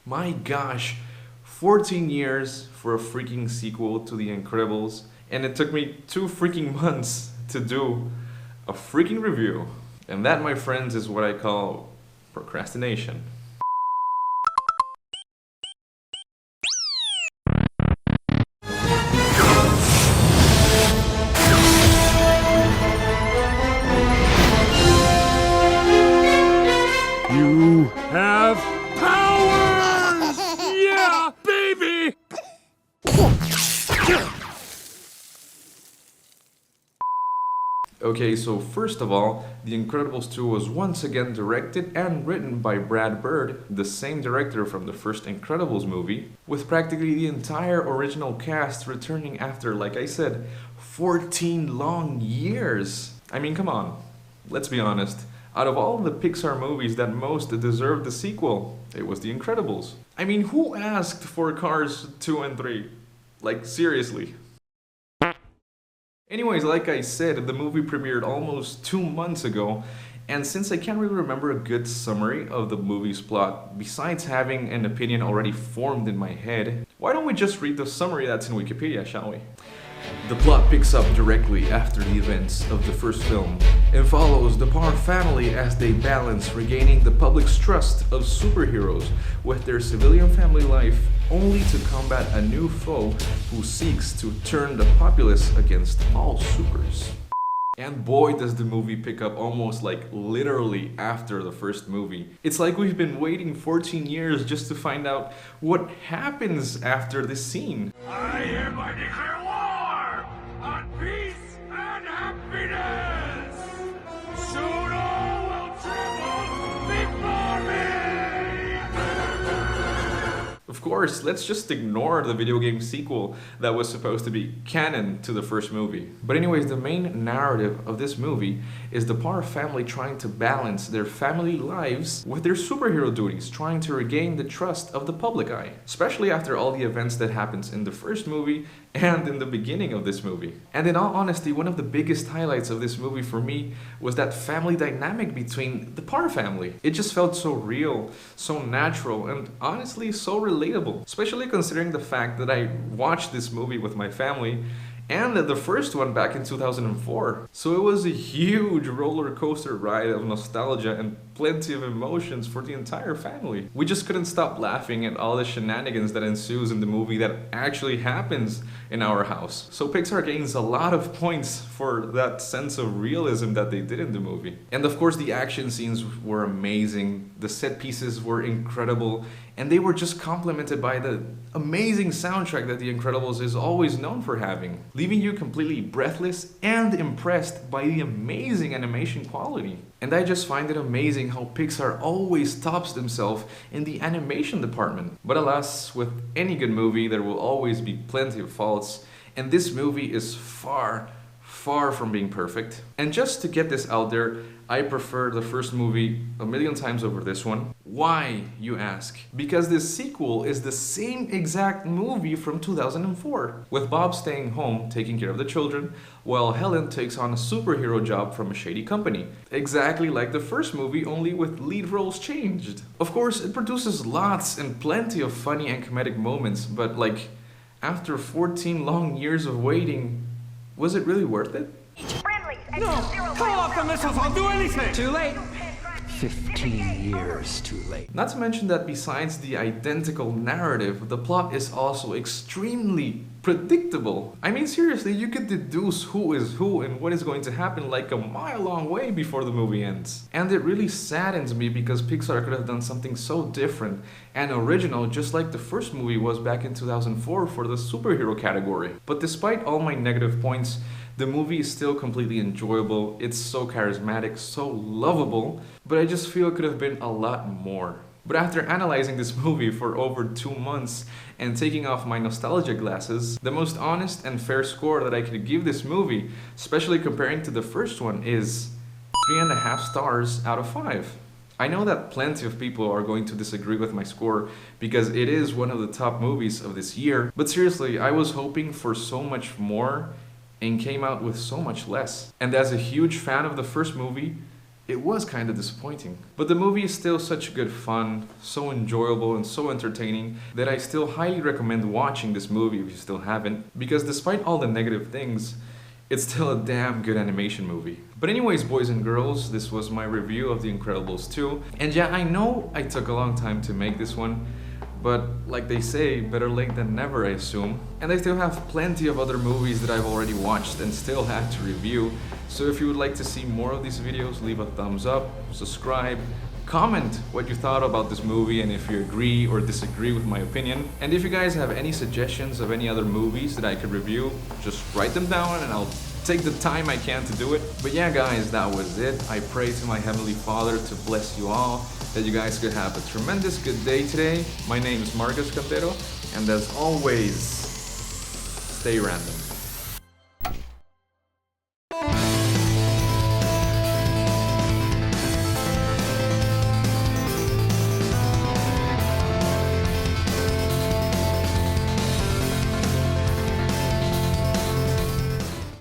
My gosh, 14 years for a freaking sequel to The Incredibles, and it took me 2 freaking months to do a freaking review. And that, my friends, is what I call procrastination. You have powers! Yeah, baby! Okay, so first of all, The Incredibles 2 was once again directed and written by Brad Bird, the same director from the first Incredibles movie, with practically the entire original cast returning after, like I said, 14 long years. I mean, come on, let's be honest. Out of all the Pixar movies that most deserved the sequel, it was The Incredibles. I mean, who asked for Cars 2 and 3? Like, seriously. Anyways, like I said, the movie premiered almost 2 months ago, and since I can't really remember a good summary of the movie's plot, besides having an opinion already formed in my head, why don't we just read the summary that's in Wikipedia, shall we? The plot picks up directly after the events of the first film and follows the Parr family as they balance regaining the public's trust of superheroes with their civilian family life, only to combat a new foe who seeks to turn the populace against all supers. And boy, does the movie pick up almost like literally after the first movie. It's like we've been waiting 14 years just to find out what happens after this scene. I hereby declare war on peace and happiness! Soon all will tremble before me! Of course, let's just ignore the video game sequel that was supposed to be canon to the first movie. But anyways, the main narrative of this movie is the Parr family trying to balance their family lives with their superhero duties, trying to regain the trust of the public eye, especially after all the events that happens in the first movie and in the beginning of this movie. And in all honesty, one of the biggest highlights of this movie for me was that family dynamic between the Parr family. It just felt so real, so natural, and honestly so relatable, especially considering the fact that I watched this movie with my family and the first one back in 2004. So it was a huge roller coaster ride of nostalgia and plenty of emotions for the entire family. We just couldn't stop laughing at all the shenanigans that ensues in the movie that actually happens in our house. So Pixar gains a lot of points for that sense of realism that they did in the movie. And of course the action scenes were amazing, the set pieces were incredible, and they were just complemented by the amazing soundtrack that The Incredibles is always known for having, leaving you completely breathless and impressed by the amazing animation quality. And I just find it amazing how Pixar always tops themselves in the animation department. But alas, with any good movie there will always be plenty of faults, and this movie is far from being perfect. And just to get this out there, I prefer the first movie a million times over this one. Why, you ask? Because this sequel is the same exact movie from 2004, with Bob staying home taking care of the children, while Helen takes on a superhero job from a shady company. Exactly like the first movie, only with lead roles changed. Of course, it produces lots and plenty of funny and comedic moments, but like, after 14 long years of waiting, was it really worth it? No! Call off the missiles! I'll do anything! Too late. 15 years too late. Not to mention that besides the identical narrative, the plot is also extremely predictable. I mean, seriously, you could deduce who is who and what is going to happen like a mile long way before the movie ends. And it really saddens me because Pixar could have done something so different and original, just like the first movie was back in 2004 for the superhero category. But despite all my negative points, the movie is still completely enjoyable. It's so charismatic, so lovable, but I just feel it could have been a lot more. But after analyzing this movie for over 2 months and taking off my nostalgia glasses, the most honest and fair score that I could give this movie, especially comparing to the first one, is 3.5 stars out of 5. I know that plenty of people are going to disagree with my score because it is one of the top movies of this year, but seriously, I was hoping for so much more and came out with so much less. And as a huge fan of the first movie, it was kind of disappointing. But the movie is still such good fun, so enjoyable and so entertaining that I still highly recommend watching this movie if you still haven't, because despite all the negative things, it's still a damn good animation movie. But anyways, boys and girls, this was my review of The Incredibles 2. And yeah, I know I took a long time to make this one, but like they say, better late than never, I assume. And I still have plenty of other movies that I've already watched and still have to review. So if you would like to see more of these videos, leave a thumbs up, subscribe, comment what you thought about this movie and if you agree or disagree with my opinion. And if you guys have any suggestions of any other movies that I could review, just write them down and I'll take the time I can to do it. But yeah guys, that was it. I pray to my Heavenly Father to bless you all, that you guys could have a tremendous good day today. My name is Marcus Cantero, and as always, stay random.